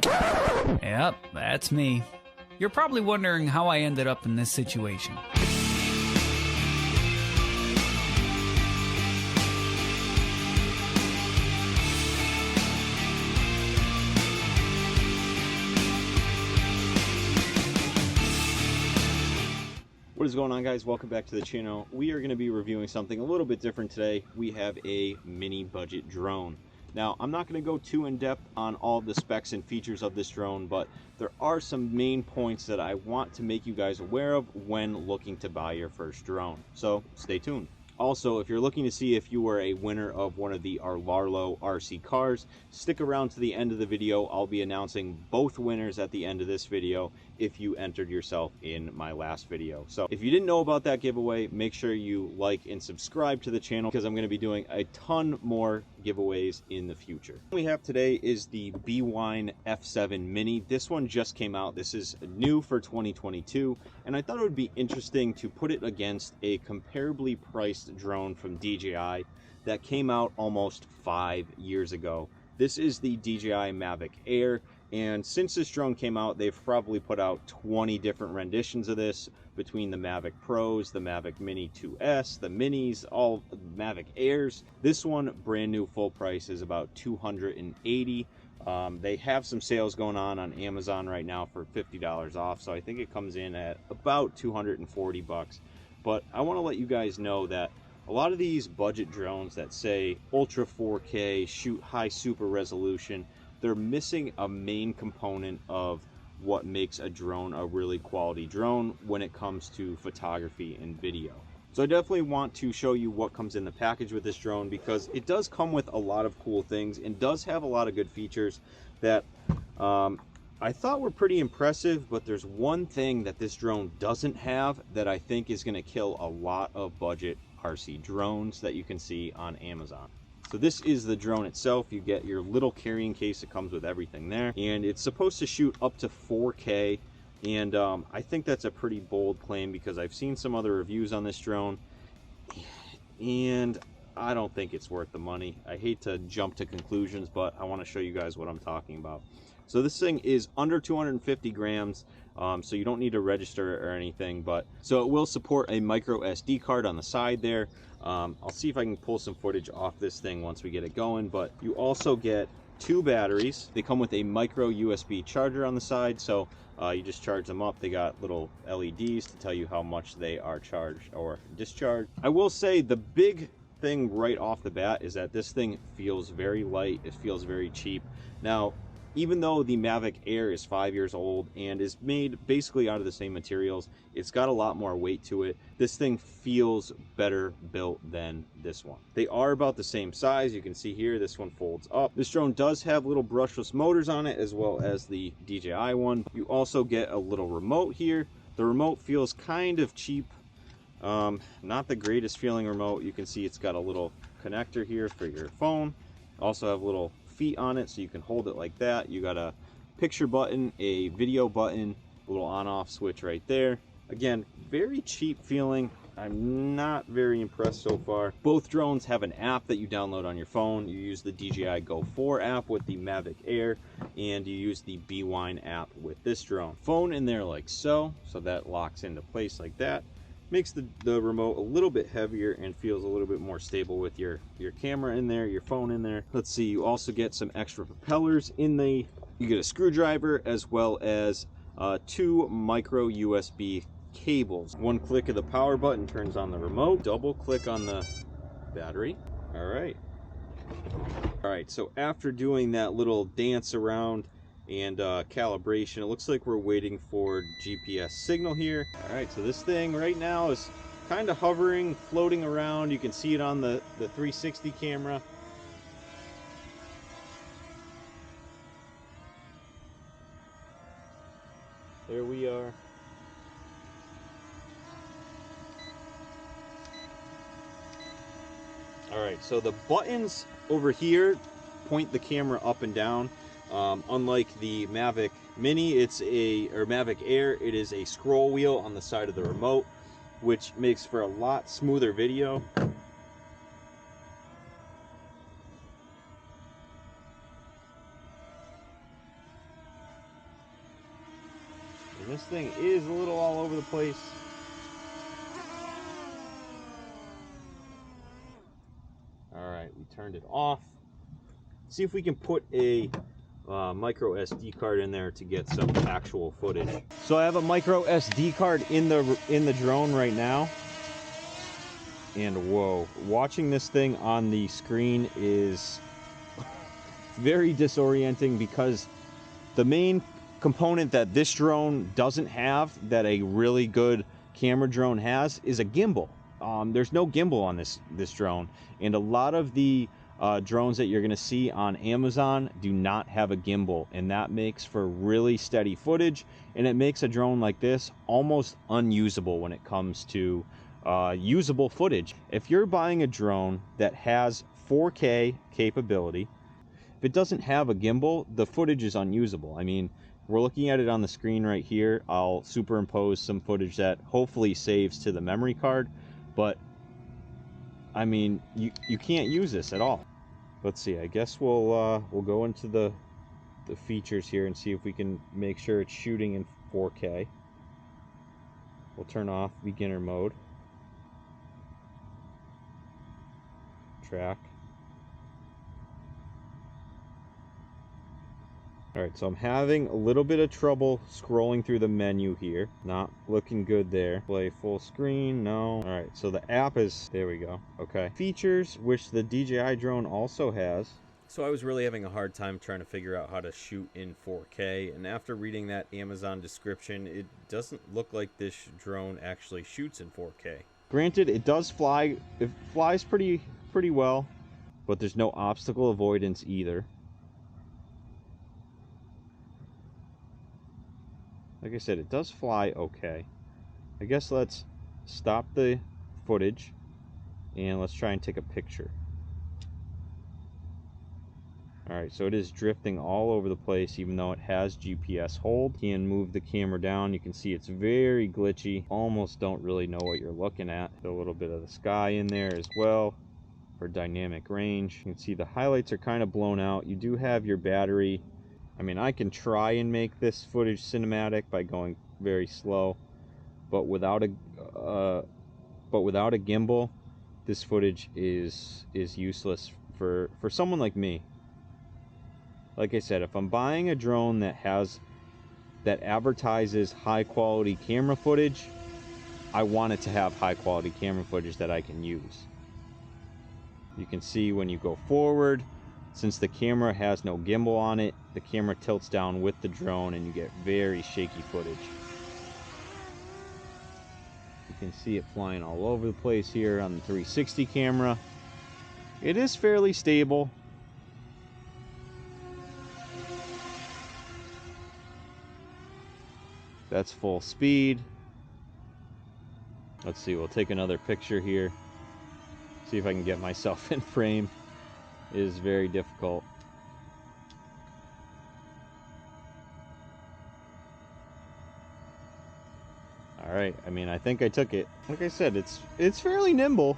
Yep, that's me. You're probably wondering how I ended up in this situation. What is going on, guys? Welcome back to the channel. We are going to be reviewing something a little bit different today. We have a mini budget drone. Now, I'm not going to go too in depth on all the specs and features of this drone, but there are some main points that I want to make you guys aware of when looking to buy your first drone. So stay tuned. Also, if you're looking to see if you were a winner of one of the ARRMA RC cars, stick around to the end of the video. I'll be announcing both winners at the end of this video if you entered yourself in my last video. So if you didn't know about that giveaway, make sure you like and subscribe to the channel because I'm going to be doing a ton more giveaways in the future. What we have today is the BWINE F7 Mini. This one just came out. This is new for 2022, and I thought it would be interesting to put it against a comparably priced drone from DJI that came out almost 5 years ago. This is the DJI Mavic Air, and since this drone came out, they've probably put out 20 different renditions of this between the Mavic Pros, the Mavic Mini 2S, the Minis, all Mavic Airs. This one, brand new full price, is about $280. They have some sales going on Amazon right now for $50 off, so I think it comes in at about 240 bucks. But I want to let you guys know that a lot of these budget drones that say Ultra 4K, shoot high super resolution, they're missing a main component of what makes a drone a really quality drone when it comes to photography and video. So I definitely want to show you what comes in the package with this drone, because it does come with a lot of cool things and does have a lot of good features that I thought were pretty impressive. But there's one thing that this drone doesn't have that I think is going to kill a lot of budget RC drones that you can see on Amazon. So this is the drone itself. You get your little carrying case that comes with everything there, and it's supposed to shoot up to 4K. And I think that's a pretty bold claim because I've seen some other reviews on this drone and I don't think it's worth the money. I hate to jump to conclusions, but I want to show you guys what I'm talking about. So this thing is under 250 grams, so you don't need to register or anything, but so it will support a micro SD card on the side there. I'll see if I can pull some footage off this thing once we get it going, but you also get 2 batteries. They come with a micro USB charger on the side, so you just charge them up. They got little LEDs to tell you how much they are charged or discharged. I will say the big thing right off the bat is that this thing feels very light. It feels very cheap. Now, even though the Mavic Air is 5 years old and is made basically out of the same materials, it's got a lot more weight to it. This thing feels better built than this one. They are about the same size. You can see here, this one folds up. This drone does have little brushless motors on it, as well as the DJI one. You also get a little remote here. The remote feels kind of cheap. Not the greatest feeling remote. You can see it's got a little connector here for your phone. Also have little feet on it so you can hold it like that. You got a picture button, a video button, a little on-off switch right there. Again, very cheap feeling. I'm not very impressed so far. Both drones have an app that you download on your phone. You use the DJI Go2 app with the Mavic Air, and you use the BWINE app with this drone. Phone in there like so that locks into place like that. Makes the remote a little bit heavier and feels a little bit more stable with your camera in there, your phone in there. Let's see, you also get some extra propellers in the, you get a screwdriver as well as 2 micro USB cables. One click of the power button turns on the remote. Double click on the battery. All right, so after doing that little dance around and calibration, it looks like we're waiting for GPS signal here. All right, so this thing right now is kind of hovering, floating around. You can see it on the 360 camera. There we are. All right, so the buttons over here point the camera up and down. Unlike the Mavic Mini, or Mavic Air, it is a scroll wheel on the side of the remote, which makes for a lot smoother video. And this thing is a little all over the place. Alright, we turned it off. See if we can put a micro SD card in there to get some actual footage. So I have a micro SD card in the drone right now. And whoa, watching this thing on the screen is very disorienting because the main component that this drone doesn't have that a really good camera drone has is a gimbal. There's no gimbal on this drone, and a lot of the drones that you're going to see on Amazon do not have a gimbal, and that makes for really steady footage, and it makes a drone like this almost unusable when it comes to usable footage. If you're buying a drone that has 4K capability, if it doesn't have a gimbal, the footage is unusable. I mean, we're looking at it on the screen right here. I'll superimpose some footage that hopefully saves to the memory card, but I mean, you can't use this at all. Let's see, I guess we'll go into the features here and see if we can make sure it's shooting in 4K. We'll turn off beginner mode. Track. Alright, so I'm having a little bit of trouble scrolling through the menu here. Not looking good there. Play full screen, no. Alright, so the app is, there we go. Okay. Features, which the DJI drone also has. So I was really having a hard time trying to figure out how to shoot in 4K, and after reading that Amazon description, it doesn't look like this drone actually shoots in 4K. Granted, it does fly, it flies pretty well, but there's no obstacle avoidance either. Like I said, it does fly okay. I guess let's stop the footage and let's try and take a picture. Alright, so it is drifting all over the place even though it has GPS hold. You can move the camera down. You can see it's very glitchy. Almost don't really know what you're looking at. A little bit of the sky in there as well for dynamic range. You can see the highlights are kind of blown out. You do have your battery. I mean, I can try and make this footage cinematic by going very slow, but without a gimbal, this footage is useless for someone like me. Like I said, if I'm buying a drone that advertises high quality camera footage, I want it to have high quality camera footage that I can use. You can see when you go forward, since the camera has no gimbal on it, the camera tilts down with the drone and you get very shaky footage. You can see it flying all over the place here on the 360 camera. It is fairly stable. That's full speed. Let's see, we'll take another picture here. See if I can get myself in frame. It is very difficult. Alright, I mean, I think I took it. Like I said, it's fairly nimble.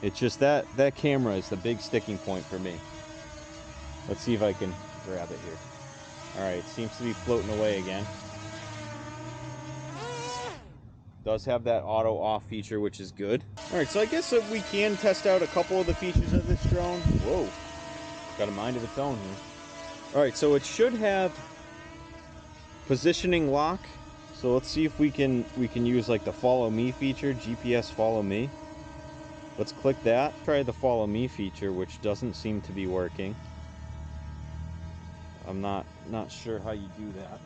It's just that camera is the big sticking point for me. Let's see if I can grab it here. Alright, it seems to be floating away again. Does have that auto off feature, which is good. Alright, so I guess we can test out a couple of the features of this drone. Whoa, got a mind of its own here. Alright, so it should have positioning lock. So let's see if we can use like the follow me feature, GPS follow me. Let's click that. Try the follow me feature, which doesn't seem to be working. I'm not sure how you do that.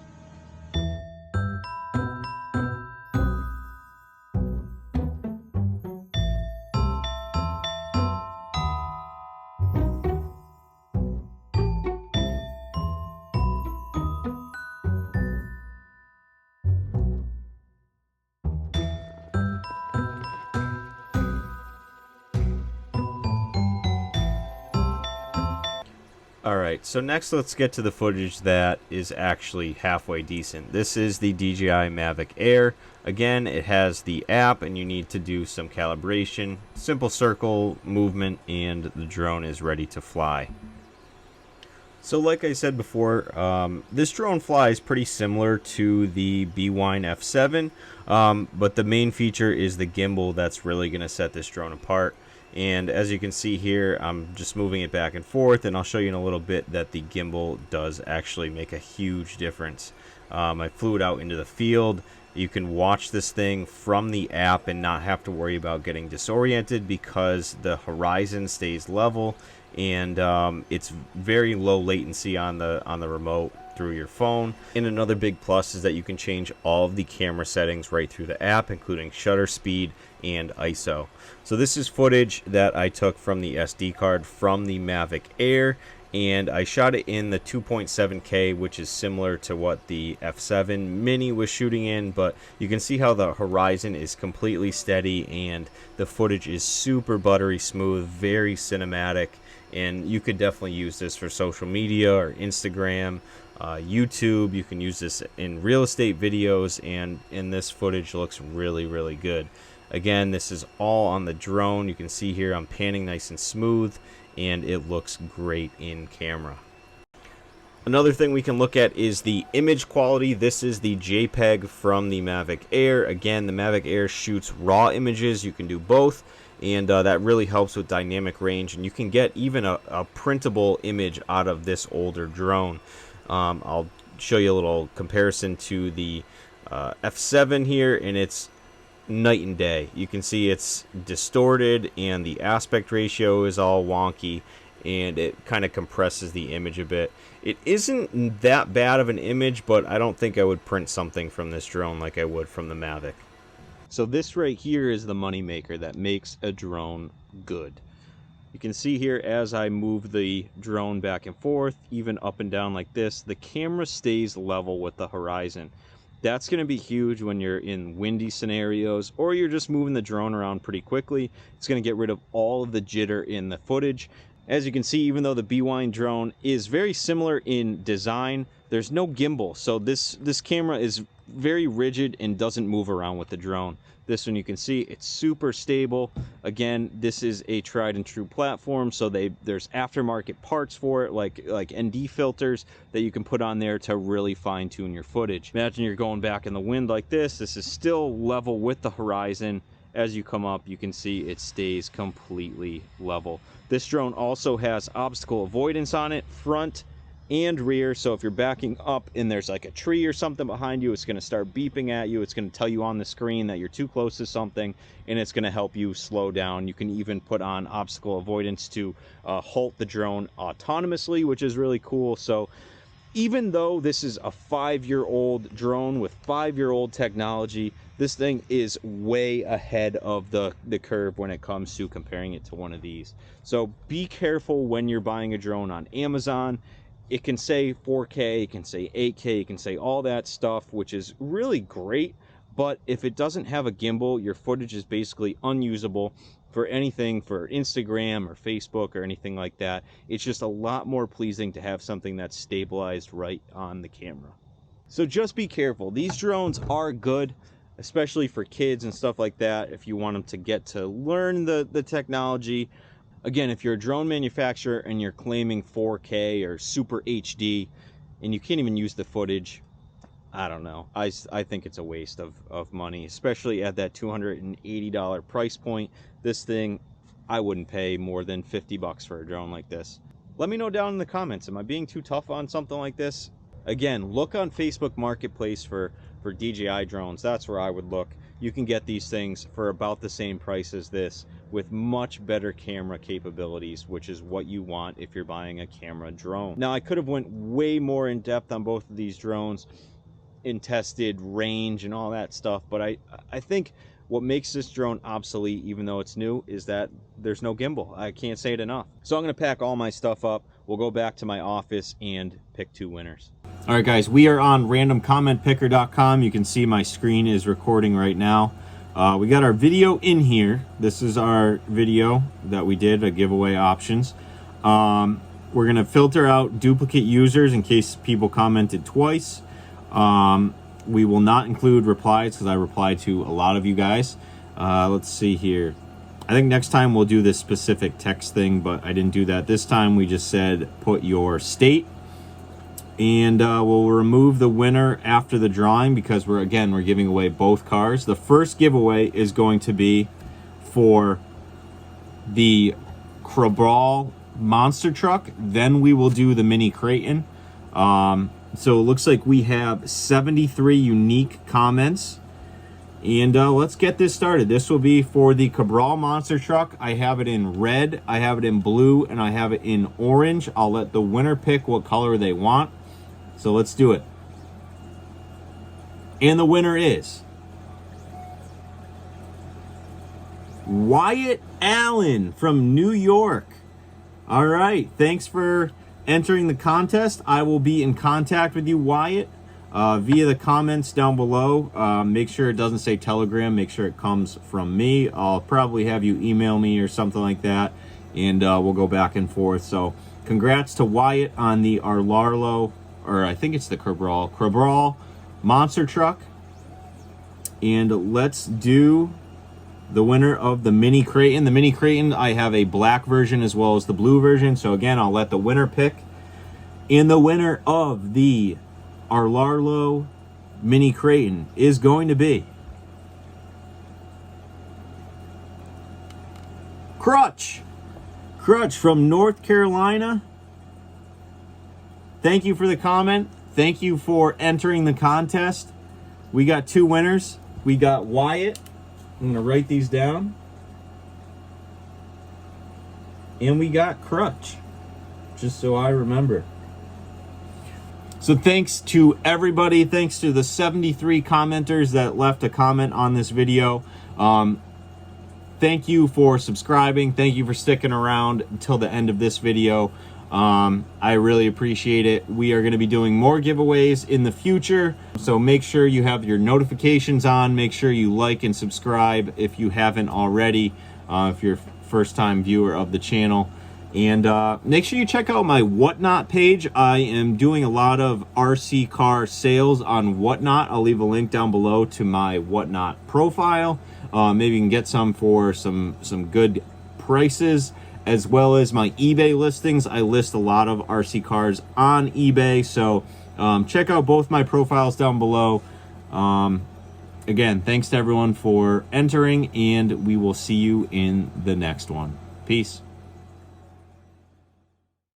Alright, so next let's get to the footage that is actually halfway decent. This is the DJI Mavic Air. Again, it has the app and you need to do some calibration. Simple circle movement and the drone is ready to fly. So like I said before, this drone flies pretty similar to the BWINE F7, but the main feature is the gimbal that's really going to set this drone apart. And as you can see here, I'm just moving it back and forth, and I'll show you in a little bit that the gimbal does actually make a huge difference. I flew it out into the field. You can watch this thing from the app and not have to worry about getting disoriented because the horizon stays level, and it's very low latency on the remote through your phone. And another big plus is that you can change all of the camera settings right through the app, including shutter speed and ISO. So this is footage that I took from the SD card from the Mavic Air, and I shot it in the 2.7K, which is similar to what the F7 Mini was shooting in, but you can see how the horizon is completely steady and the footage is super buttery smooth, very cinematic, and you could definitely use this for social media or Instagram, YouTube. You can use this in real estate videos, and this footage looks really, really good. Again, this is all on the drone. You can see here I'm panning nice and smooth, and it looks great in camera. Another thing we can look at is the image quality. This is the JPEG from the Mavic Air. Again, the Mavic Air shoots raw images. You can do both, and that really helps with dynamic range, and you can get even a printable image out of this older drone. I'll show you a little comparison to the F7 here, and it's night and day. You can see it's distorted and the aspect ratio is all wonky, and it kind of compresses the image a bit. It isn't that bad of an image, but I don't think I would print something from this drone like I would from the Mavic. So this right here is the money maker that makes a drone good. You can see here as I move the drone back and forth, even up and down like this, the camera stays level with the horizon. That's going to be huge when you're in windy scenarios or you're just moving the drone around pretty quickly. It's going to get rid of all of the jitter in the footage. As you can see, even though the BWINE drone is very similar in design, there's no gimbal. So this camera is very rigid and doesn't move around with the drone. This one, you can see it's super stable. Again, this is a tried and true platform, so there's aftermarket parts for it, like ND filters that you can put on there to really fine tune your footage. Imagine you're going back in the wind like this. This is still level with the horizon. As you come up, you can see it stays completely level. This drone also has obstacle avoidance on it, front and rear. So if you're backing up and there's like a tree or something behind you, it's going to start beeping at you. It's going to tell you on the screen that you're too close to something, and it's going to help you slow down. You can even put on obstacle avoidance to halt the drone autonomously, which is really cool. So even though this is a 5-year-old drone with 5-year-old technology, this thing is way ahead of the curve when it comes to comparing it to one of these. So be careful when you're buying a drone on Amazon. It can say 4K, it can say 8K, it can say all that stuff, which is really great. But if it doesn't have a gimbal, your footage is basically unusable for anything, for Instagram or Facebook or anything like that. It's just a lot more pleasing to have something that's stabilized right on the camera. So just be careful. These drones are good, especially for kids and stuff like that, if you want them to get to learn the technology. Again, if you're a drone manufacturer and you're claiming 4K or Super HD and you can't even use the footage, I don't know. I think it's a waste of money, especially at that $280 price point. This thing, I wouldn't pay more than 50 bucks for a drone like this. Let me know down in the comments, am I being too tough on something like this? Again, look on Facebook Marketplace for DJI drones. That's where I would look. You can get these things for about the same price as this with much better camera capabilities, which is what you want if you're buying a camera drone. Now, I could have went way more in depth on both of these drones and tested range and all that stuff, but I think what makes this drone obsolete, even though it's new, is that there's no gimbal. I can't say it enough. So I'm going to pack all my stuff up. We'll go back to my office and pick 2 winners. All right, guys, we are on randomcommentpicker.com. You can see my screen is recording right now. We got our video in here. This is our video that we did, a giveaway options. We're going to filter out duplicate users in case people commented twice. We will not include replies because I replied to a lot of you guys. Let's see here. I think next time we'll do this specific text thing, but I didn't do that. This time we just said put your state, and we'll remove the winner after the drawing because we're giving away both cars. The first giveaway is going to be for the Cabral monster truck. Then we will do the mini Creighton. So it looks like we have 73 unique comments. And let's get this started. This will be for the Cabral monster truck. I have it in red, I have it in blue, and I have it in orange. I'll let the winner pick what color they want. So let's do it. And the winner is Wyatt Allen from New York. All right, thanks for entering the contest. I will be in contact with you, Wyatt, via the comments down below. Make sure it doesn't say Telegram. Make sure it comes from me. I'll probably have you email me or something like that, and we'll go back and forth. So congrats to Wyatt on the ARRMA, or I think it's the Cabral monster truck. And let's do the winner of the mini Creighton. The mini Creighton, I have a black version as well as the blue version. So again, I'll let the winner pick. And the winner of the ARRMA mini Creighton is going to be Crutch from North Carolina. Thank you for the comment. Thank you for entering the contest. We got two winners. We got Wyatt. I'm going to write these down. And we got Crutch, just so I remember. So thanks to everybody. Thanks to the 73 commenters that left a comment on this video. Thank you for subscribing. Thank you for sticking around until the end of this video. I really appreciate it. We are going to be doing more giveaways in the future, so make sure you have your notifications on. Make sure you like and subscribe if you haven't already, if you're a first-time viewer of the channel. And make sure you check out my Whatnot page. I am doing a lot of RC car sales on Whatnot. I'll leave a link down below to my Whatnot profile. Maybe you can get some for some good prices, as well as my eBay listings. I list a lot of RC cars on eBay, so check out both my profiles down below. Again, thanks to everyone for entering, and we will see you in the next one. Peace.